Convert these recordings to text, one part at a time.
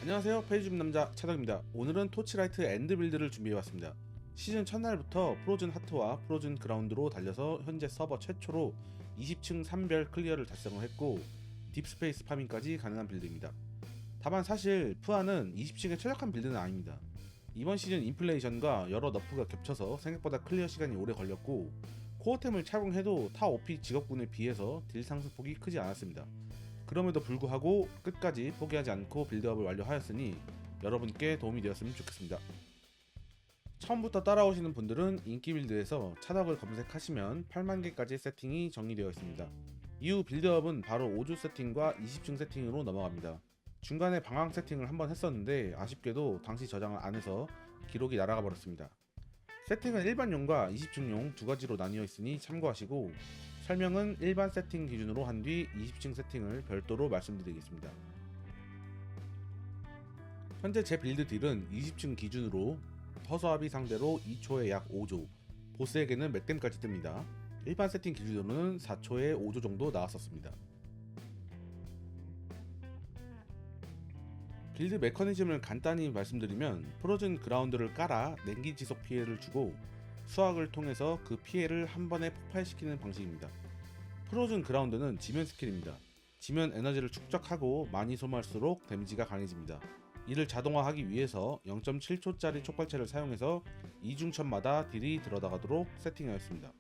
안녕하세요, 페이지줍 남자 차덕입니다. 오늘은 토치라이트 엔드 빌드를 준비해봤습니다. 시즌 첫날부터 프로즌 하트와 프로즌 그라운드로 달려서 현재 서버 최초로 20층 3별 클리어를 달성을 했고 딥스페이스 파밍까지 가능한 빌드입니다. 다만 사실 푸아는 20층에 최적한 빌드는 아닙니다. 이번 시즌 인플레이션과 여러 너프가 겹쳐서 생각보다 클리어 시간이 오래 걸렸고 코어템을 착용해도 타 OP 직업군에 비해서 딜 상승폭이 크지 않았습니다. 그럼에도 불구하고 끝까지 포기하지 않고 빌드업을 완료하였으니 여러분께 도움이 되었으면 좋겠습니다. 처음부터 따라오시는 분들은 인기 빌드에서 차덕을 검색하시면 8만개까지 세팅이 정리되어 있습니다. 이후 빌드업은 바로 5주 세팅과 20층 세팅으로 넘어갑니다. 중간에 방황 세팅을 한번 했었는데 아쉽게도 당시 저장을 안 해서 기록이 날아가 버렸습니다. 세팅은 일반용과 20층용 두 가지로 나뉘어 있으니 참고하시고 설명은 일반 세팅 기준으로 한 뒤 20층 세팅을 별도로 말씀드리겠습니다. 현재 제 빌드 딜은 20층 기준으로 허수아비 상대로 2초에 약 5조, 보스에게는 맥댐까지 뜹니다. 일반 세팅 기준으로는 4초에 5조 정도 나왔었습니다. 빌드 메커니즘을 간단히 말씀드리면 프로즌 그라운드를 깔아 냉기 지속 피해를 주고 수확을 통해서 그 피해를 한 번에 폭발시키는 방식입니다. 프로즌 그라운드는 지면 스킬입니다. 지면 에너지를 축적하고 많이 소모할수록 데미지가 강해집니다. 이를 자동화하기 위해서 0.7초짜리 촉발체를 사용해서 이중첩마다 딜이 들어가도록 세팅하였습니다.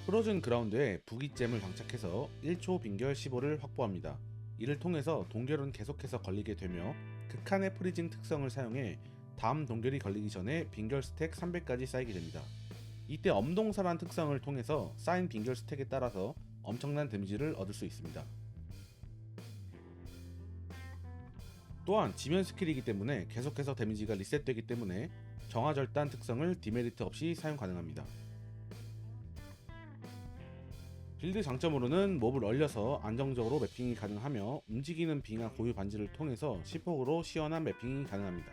프로즌 그라운드에 부기잼을 장착해서 1초 빙결 15를 확보합니다. 이를 통해서 동결은 계속해서 걸리게 되며 극한의 프리징 특성을 사용해 다음 동결이 걸리기 전에 빙결 스택 300까지 쌓이게 됩니다. 이때 엄동사란 특성을 통해서 쌓인 빙결 스택에 따라서 엄청난 데미지를 얻을 수 있습니다. 또한 지면 스킬이기 때문에 계속해서 데미지가 리셋되기 때문에 정화절단 특성을 디메리트 없이 사용 가능합니다. 빌드 장점으로는 몹을 얼려서 안정적으로 매핑이 가능하며 움직이는 빙하 고유 반지를 통해서 시폭으로 시원한 매핑이 가능합니다.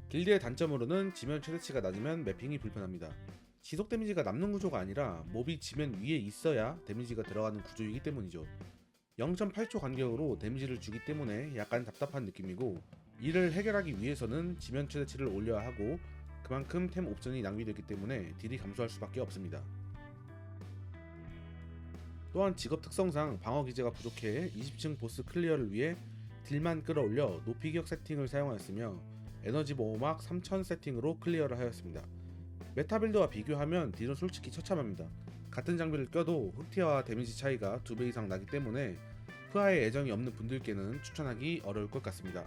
빌드의 단점으로는 지면 최대치가 낮으면 매핑이 불편합니다. 지속 데미지가 남는 구조가 아니라 몹이 지면 위에 있어야 데미지가 들어가는 구조이기 때문이죠. 0.8초 간격으로 데미지를 주기 때문에 약간 답답한 느낌이고 이를 해결하기 위해서는 지면 최대치를 올려야 하고 그만큼 템 옵션이 낭비되기 때문에 딜이 감소할 수밖에 없습니다. 또한 직업 특성상 방어 기제가 부족해 20층 보스 클리어를 위해 딜만 끌어올려 높이격 세팅을 사용하였으며 에너지 보호막 3000 세팅으로 클리어를 하였습니다. 메타 빌드와 비교하면 딜은 솔직히 처참합니다. 같은 장비를 껴도 흑티어와 데미지 차이가 2배 이상 나기 때문에 푸아에 애정이 없는 분들께는 추천하기 어려울 것 같습니다.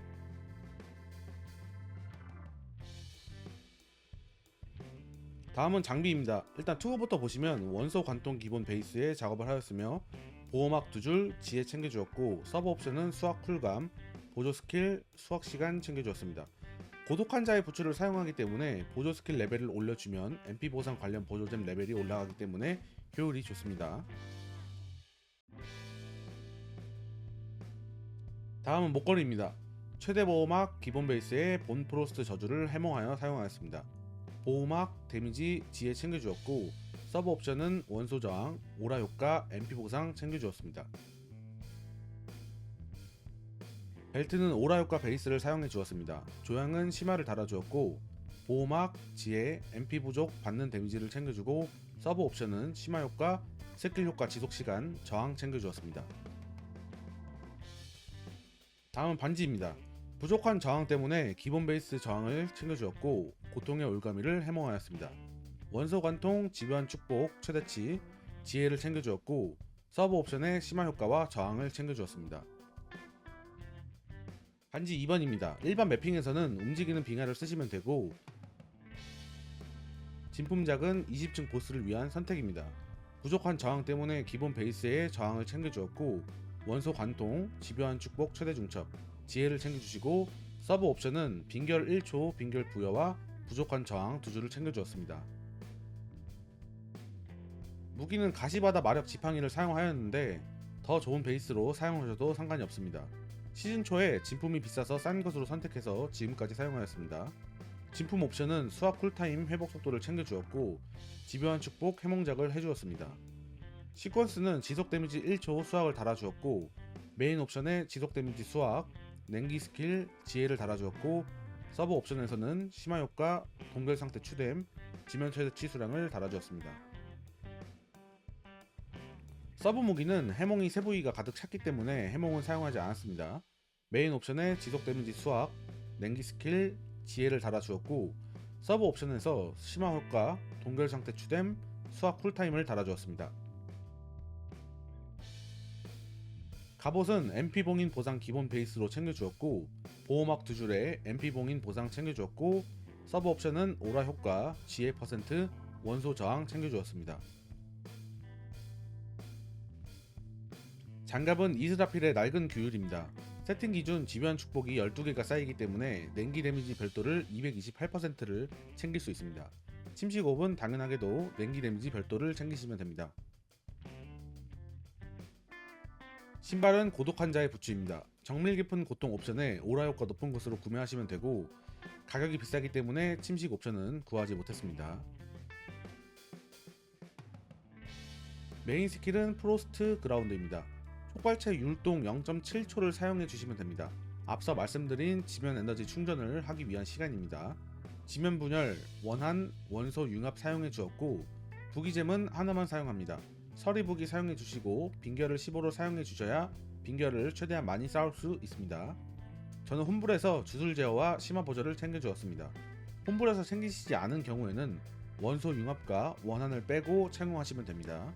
다음은 장비입니다. 일단 투구부터 보시면 원소 관통 기본 베이스에 작업을 하였으며 보호막 2줄 지혜 챙겨주었고 서버 옵션은 수학 쿨감, 보조 스킬, 수학 시간 챙겨주었습니다. 고독한 자의 부츠를 사용하기 때문에 보조 스킬 레벨을 올려주면 MP 보상 관련 보조잼 레벨이 올라가기 때문에 효율이 좋습니다. 다음은 목걸이입니다. 최대 보호막 기본 베이스에 본 프로스트 저주를 해몽하여 사용하였습니다. 보호막, 데미지, 지혜 챙겨주었고 서버 옵션은 원소 저항, 오라 효과, MP 보상 챙겨주었습니다. 벨트는 오라 효과 베이스를 사용해 주었습니다. 조향은 심화를 달아주었고 보호막, 지혜, MP 부족 받는 데미지를 챙겨주고 서버 옵션은 심화 효과, 스킬 효과 지속 시간, 저항 챙겨주었습니다. 다음은 반지입니다. 부족한 저항 때문에 기본 베이스 저항을 챙겨주었고 고통의 올가미를 해몽하였습니다. 원소 관통, 집요한 축복, 최대치, 지혜를 챙겨주었고 서브 옵션의 심화 효과와 저항을 챙겨주었습니다. 반지 2번입니다. 일반 매핑에서는 움직이는 빙하를 쓰시면 되고 진품작은 20층 보스를 위한 선택입니다. 부족한 저항 때문에 기본 베이스에 저항을 챙겨주었고 원소 관통, 집요한 축복 최대 중첩, 지혜를 챙겨주시고 서브 옵션은 빙결 1초 빙결 부여와 부족한 저항 2줄을 챙겨주었습니다. 무기는 가시바다 마력 지팡이를 사용하였는데 더 좋은 베이스로 사용하셔도 상관이 없습니다. 시즌 초에 진품이 비싸서 싼 것으로 선택해서 지금까지 사용하였습니다. 진품 옵션은 수학 쿨타임 회복 속도를 챙겨주었고 집요한 축복 해몽작을 해주었습니다. 시퀀스는 지속 데미지 1초 수학을 달아주었고 메인 옵션에 지속 데미지 수학, 냉기 스킬, 지혜를 달아주었고 서브 옵션에서는 심화 효과, 동결 상태 추뎀, 지면 최대치 수량을 달아주었습니다. 서브 무기는 해몽이 세 부위가 가득 찼기 때문에 해몽은 사용하지 않았습니다. 메인 옵션에 지속 데미지 수학, 냉기 스킬, 지혜를 달아주었고 서브 옵션에서 심화 효과, 동결 상태 추뎀, 수학 쿨타임을 달아주었습니다. 갑옷은 MP 봉인 보상 기본 베이스로 챙겨주었고 보호막 2줄에 MP 봉인 보상 챙겨주었고 서브 옵션은 오라 효과, 지혜 %, 원소 저항 챙겨주었습니다. 장갑은 이스라필의 낡은 규율입니다. 세팅 기준 집요한 축복이 12개가 쌓이기 때문에 냉기 데미지 별도를 228%를 챙길 수 있습니다. 침식옵은 당연하게도 냉기 데미지 별도를 챙기시면 됩니다. 신발은 고독한 자의 부츠입니다. 정밀 깊은 고통 옵션에 오라 효과 높은 것으로 구매하시면 되고 가격이 비싸기 때문에 침식 옵션은 구하지 못했습니다. 메인 스킬은 프로스트 그라운드입니다. 촉발체 율동 0.7초를 사용해 주시면 됩니다. 앞서 말씀드린 지면 에너지 충전을 하기 위한 시간입니다. 지면 분열, 원한, 원소 융합 사용해 주었고 부기잼은 하나만 사용합니다. 서리부기 사용해 주시고 빙결을 15로 사용해 주셔야 빙결을 최대한 많이 쌓을 수 있습니다. 저는 홈불에서 주술 제어와 심화 보조를 챙겨 주었습니다. 홈불에서 챙기시지 않은 경우에는 원소 융합과 원한을 빼고 착용하시면 됩니다.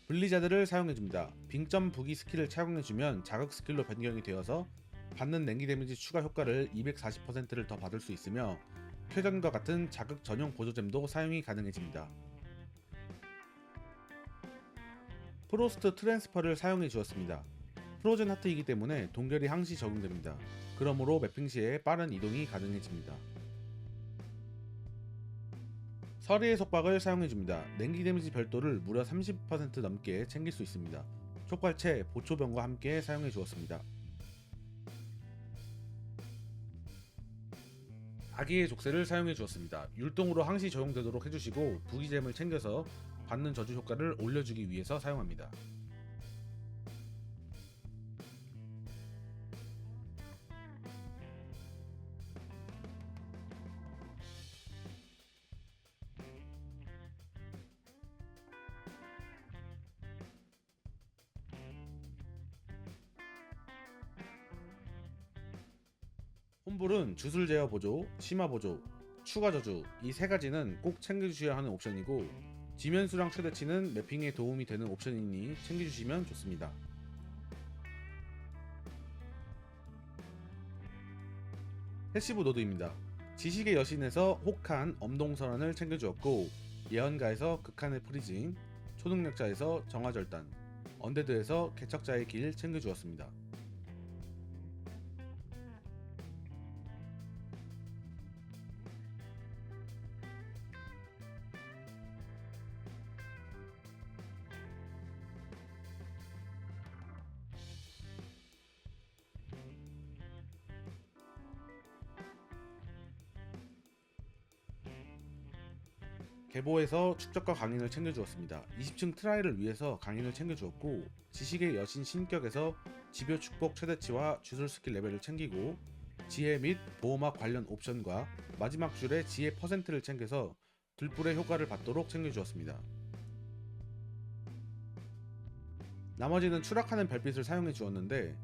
블리자드를 사용해줍니다. 빙점 부기 스킬을 착용해주면 자극 스킬로 변경이 되어서 받는 냉기 데미지 추가 효과를 240%를 더 받을 수 있으며 쾌전과 같은 자극 전용 보조잼도 사용이 가능해집니다. 프로스트 트랜스퍼를 사용해 주었습니다. 프로즌 하트이기 때문에 동결이 항시 적용됩니다. 그러므로 매핑 시에 빠른 이동이 가능해집니다. 서리의 속박을 사용해줍니다. 냉기 데미지 별도를 무려 30% 넘게 챙길 수 있습니다. 촉발체, 보초병과 함께 사용해 주었습니다. 아기의 족쇄를 사용해 주었습니다. 율동으로 항시 적용되도록 해주시고 부기잼을 챙겨서 받는 저주 효과를 올려주기 위해서 사용합니다. 홈불은 주술 제어 보조, 심화 보조, 추가 저주 이 세 가지는 꼭 챙겨주셔야 하는 옵션이고 지면 수량 최대치는 매핑에 도움이 되는 옵션이니 챙겨주시면 좋습니다. 패시브 노드입니다. 지식의 여신에서 혹한 엄동설환을 챙겨주었고 예언가에서 극한의 프리징, 초능력자에서 정화절단, 언데드에서 개척자의 길 챙겨주었습니다. 계보에서 축적과 강인을 챙겨주었습니다. 20층 트라이를 위해서 강인을 챙겨주었고 지식의 여신 신격에서 집요 축복 최대치와 주술 스킬 레벨을 챙기고 지혜 및 보호막 관련 옵션과 마지막 줄에 지혜 퍼센트를 챙겨서 들불의 효과를 받도록 챙겨주었습니다. 나머지는 추락하는 별빛을 사용해 주었는데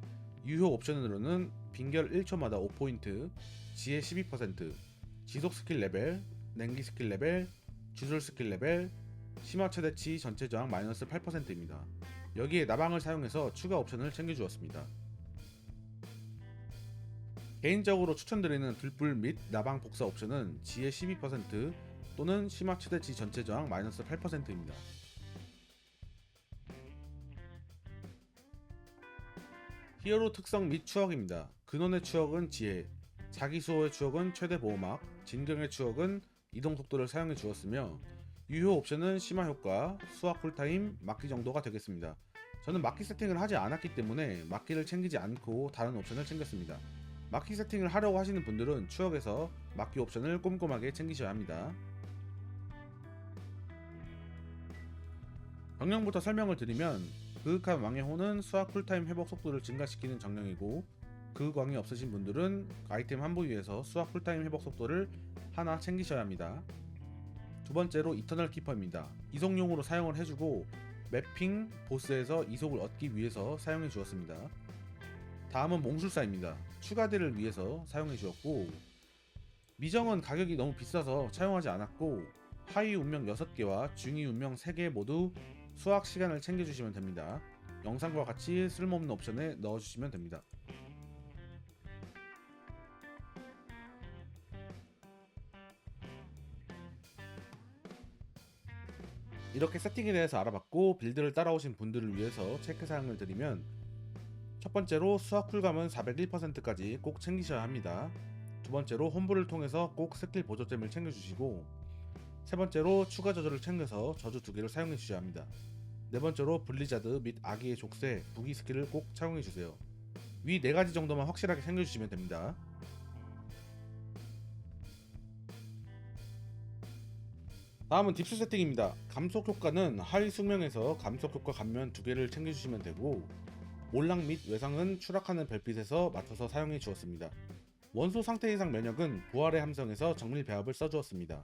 유효 옵션으로는 빙결 1초마다 5포인트, 지혜 12%, 지속 스킬 레벨, 냉기 스킬 레벨, 주술 스킬 레벨, 심화 최대치 전체 저항 마이너스 8%입니다. 여기에 나방을 사용해서 추가 옵션을 챙겨주었습니다. 개인적으로 추천드리는 들불 및 나방 복사 옵션은 지혜 12% 또는 심화 최대치 전체 저항 마이너스 8%입니다. 히어로 특성 및 추억입니다. 근원의 추억은 지혜, 자기수호의 추억은 최대 보호막, 진경의 추억은 이동 속도를 사용해 주었으며 유효 옵션은 심화 효과, 수학 쿨타임, 막기 정도가 되겠습니다. 저는 막기 세팅을 하지 않았기 때문에 막기를 챙기지 않고 다른 옵션을 챙겼습니다. 막기 세팅을 하려고 하시는 분들은 추억에서 막기 옵션을 꼼꼼하게 챙기셔야 합니다. 정령부터 설명을 드리면 그윽한 왕의 호는 수학 쿨타임 회복 속도를 증가시키는 정령이고, 그윽 왕이 없으신 분들은 아이템 한 부위에서 수학 쿨타임 회복 속도를 하나 챙기셔야 합니다. 두 번째로 이터널 키퍼입니다. 이속용으로 사용을 해주고 맵핑 보스에서 이속을 얻기 위해서 사용해 주었습니다. 다음은 몽술사입니다. 추가딜을 위해서 사용해 주었고, 미정은 가격이 너무 비싸서 사용하지 않았고, 하위 운명 6개와 중위 운명 3개 모두 수학 시간을 챙겨주시면 됩니다. 영상과 같이 쓸모없는 옵션에 넣어주시면 됩니다. 이렇게 세팅에 대해서 알아봤고 빌드를 따라오신 분들을 위해서 체크사항을 드리면, 첫 번째로 수학 쿨감은 401%까지 꼭 챙기셔야 합니다. 두 번째로 홈브를 통해서 꼭 스킬 보조템을 챙겨주시고, 세 번째로 추가 저주를 챙겨서 저주 2개를 사용해 주셔야 합니다. 네 번째로 블리자드 및 아기의 족쇄, 부기 스킬을 꼭 착용해 주세요. 위 4가지 정도만 확실하게 챙겨주시면 됩니다. 다음은 딥스 세팅입니다. 감속 효과는 하위 숙명에서 감속 효과 감면 2개를 챙겨주시면 되고, 몰락 및 외상은 추락하는 별빛에서 맞춰서 사용해 주었습니다. 원소 상태 이상 면역은 부활의 함성에서 정밀 배합을 써주었습니다.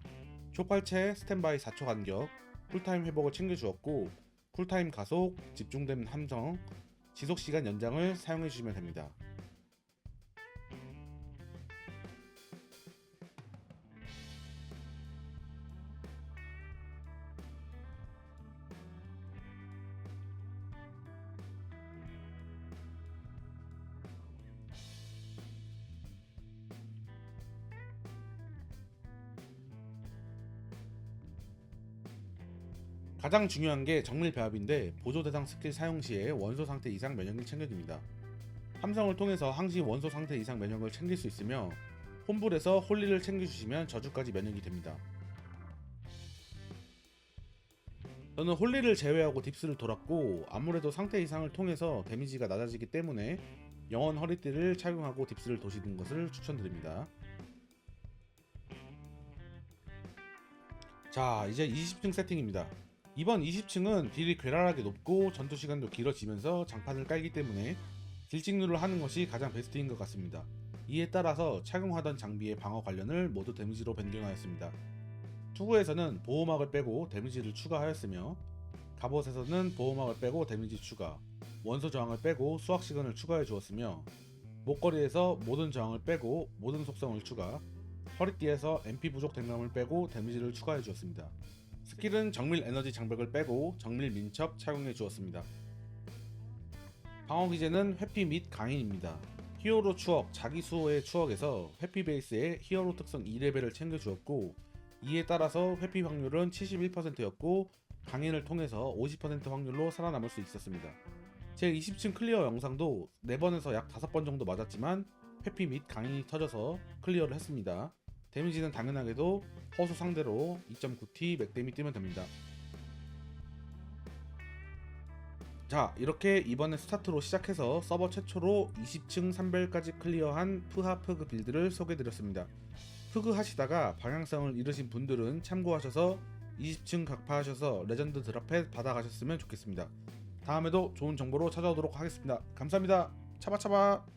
촉발체 스탠바이 4초 간격, 쿨타임 회복을 챙겨주었고, 쿨타임 가속, 집중된 함성, 지속시간 연장을 사용해 주시면 됩니다. 가장 중요한 게 정밀 배합인데, 보조 대상 스킬 사용 시에 원소 상태 이상 면역을 챙겨줍니다. 함성을 통해서 항시 원소 상태 이상 면역을 챙길 수 있으며, 홈불에서 홀리를 챙겨주시면 저주까지 면역이 됩니다. 저는 홀리를 제외하고 딥스를 돌았고, 아무래도 상태 이상을 통해서 데미지가 낮아지기 때문에 영원 허리띠를 착용하고 딥스를 도시는 것을 추천드립니다. 자, 이제 20층 세팅입니다. 이번 20층은 딜이 괴랄하게 높고 전투 시간도 길어지면서 장판을 깔기 때문에 딜찍누를 하는 것이 가장 베스트인 것 같습니다. 이에 따라서 착용하던 장비의 방어 관련을 모두 데미지로 변경하였습니다. 투구에서는 보호막을 빼고 데미지를 추가하였으며, 갑옷에서는 보호막을 빼고 데미지 추가, 원소 저항을 빼고 수학 시간을 추가해 주었으며, 목걸이에서 모든 저항을 빼고 모든 속성을 추가, 허리띠에서 MP 부족 댕감을 빼고 데미지를 추가해 주었습니다. 스킬은 정밀 에너지 장벽을 빼고 정밀 민첩 착용해 주었습니다. 방어 기제는 회피 및 강인입니다. 히어로 추억, 자기 수호의 추억에서 회피 베이스에 히어로 특성 2레벨을 챙겨 주었고, 이에 따라서 회피 확률은 71%였고 강인을 통해서 50% 확률로 살아남을 수 있었습니다. 제 20층 클리어 영상도 4번에서 약 5번 정도 맞았지만 회피 및 강인이 터져서 클리어를 했습니다. 데미지는 당연하게도 허수 상대로 2.9T 맥데미 뛰면 됩니다. 자, 이렇게 이번에 스타트로 시작해서 서버 최초로 20층 3별까지 클리어한 푸하 프그 빌드를 소개드렸습니다. 프그 하시다가 방향성을 잃으신 분들은 참고하셔서 20층 각파하셔서 레전드 드랍펫 받아가셨으면 좋겠습니다. 다음에도 좋은 정보로 찾아오도록 하겠습니다. 감사합니다. 차바차바.